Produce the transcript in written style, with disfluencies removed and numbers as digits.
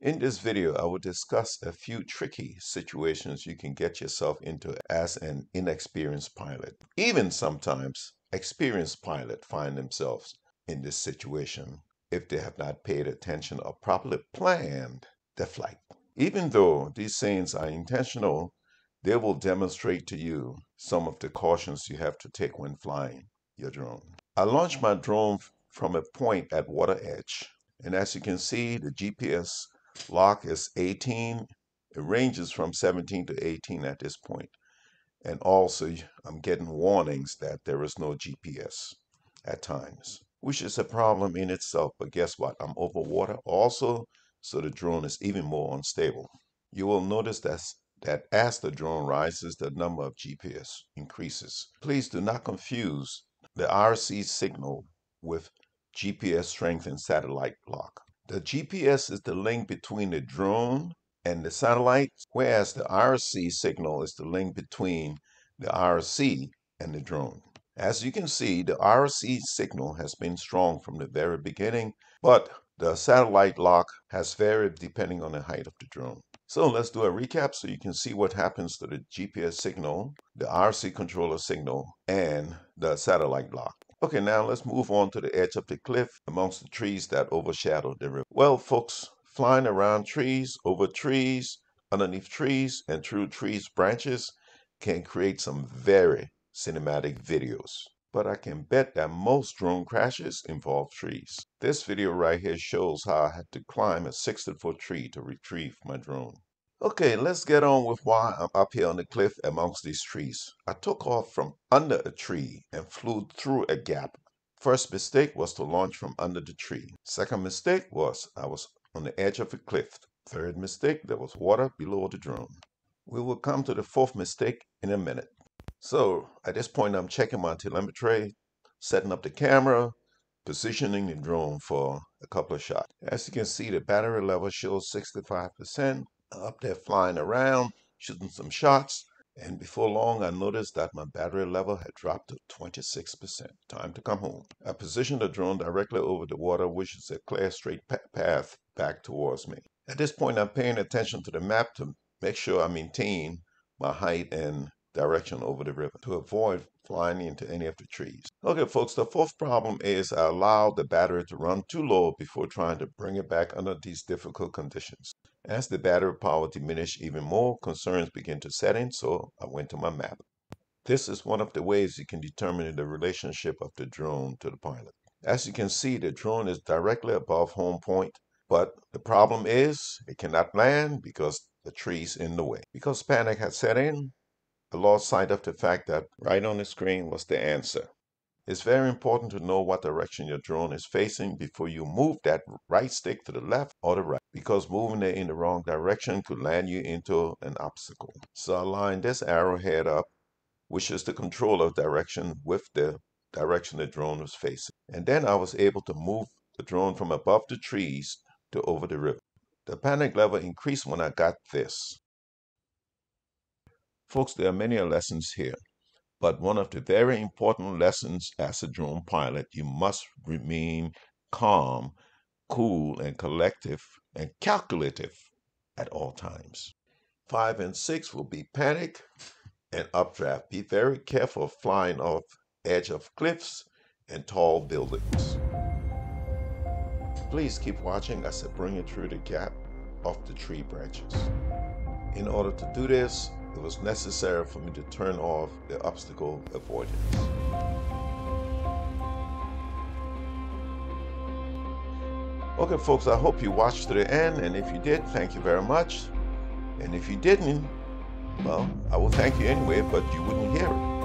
In this video, I will discuss a few tricky situations you can get yourself into as an inexperienced pilot. Even sometimes, experienced pilots find themselves in this situation if they have not paid attention or properly planned their flight. Even though these sayings are intentional, they will demonstrate to you some of the cautions you have to take when flying your drone. I launched my drone from a point at water edge, and as you can see, the GPS lock is 18. It ranges from 17 to 18 at this point. And also, I'm getting warnings that there is no GPS at times, which is a problem in itself. But guess what? I'm over water also, so the drone is even more unstable. You will notice that as the drone rises, the number of GPS increases. Please do not confuse the RC signal with GPS strength and satellite lock. The GPS is the link between the drone and the satellite, whereas the RC signal is the link between the RC and the drone. As you can see, the RC signal has been strong from the very beginning, but the satellite lock has varied depending on the height of the drone. So let's do a recap so you can see what happens to the GPS signal, the RC controller signal, and the satellite lock. Okay, now let's move on to the edge of the cliff amongst the trees that overshadow the river. Well, folks, flying around trees, over trees, underneath trees, and through trees' branches can create some very cinematic videos. But I can bet that most drone crashes involve trees. This video right here shows how I had to climb a 60-foot tree to retrieve my drone. Okay, let's get on with why I'm up here on the cliff amongst these trees. I took off from under a tree and flew through a gap. First mistake was to launch from under the tree. Second mistake was I was on the edge of a cliff. Third mistake, there was water below the drone. We will come to the fourth mistake in a minute. So at this point, I'm checking my telemetry, setting up the camera, positioning the drone for a couple of shots. As you can see, the battery level shows 65%. Up there flying around, shooting some shots, and before long I noticed that my battery level had dropped to 26%. Time to come home. I positioned the drone directly over the water, which is a clear straight path back towards me. At this point, I'm paying attention to the map to make sure I maintain my height and direction over the river to avoid flying into any of the trees. Okay, folks, the fourth problem is I allowed the battery to run too low before trying to bring it back under these difficult conditions. As the battery power diminished even more, concerns began to set in, so I went to my map. This is one of the ways you can determine the relationship of the drone to the pilot. As you can see, the drone is directly above home point, but the problem is it cannot land because the tree's in the way. Because panic had set in, I lost sight of the fact that right on the screen was the answer. It's very important to know what direction your drone is facing before you move that right stick to the left or the right, because moving it in the wrong direction could land you into an obstacle. So I lined this arrowhead up, which is the controller direction, with the direction the drone was facing. And then I was able to move the drone from above the trees to over the river. The panic level increased when I got this. Folks, there are many lessons here. But one of the very important lessons as a drone pilot, you must remain calm, cool, and collective and calculative at all times. 5 and 6 will be panic and updraft. Be very careful of flying off edge of cliffs and tall buildings. Please keep watching as I bring you through the gap of the tree branches. In order to do this, it was necessary for me to turn off the obstacle avoidance. Okay, folks, I hope you watched to the end, and if you did, thank you very much. And if you didn't, well, I will thank you anyway, but you wouldn't hear it.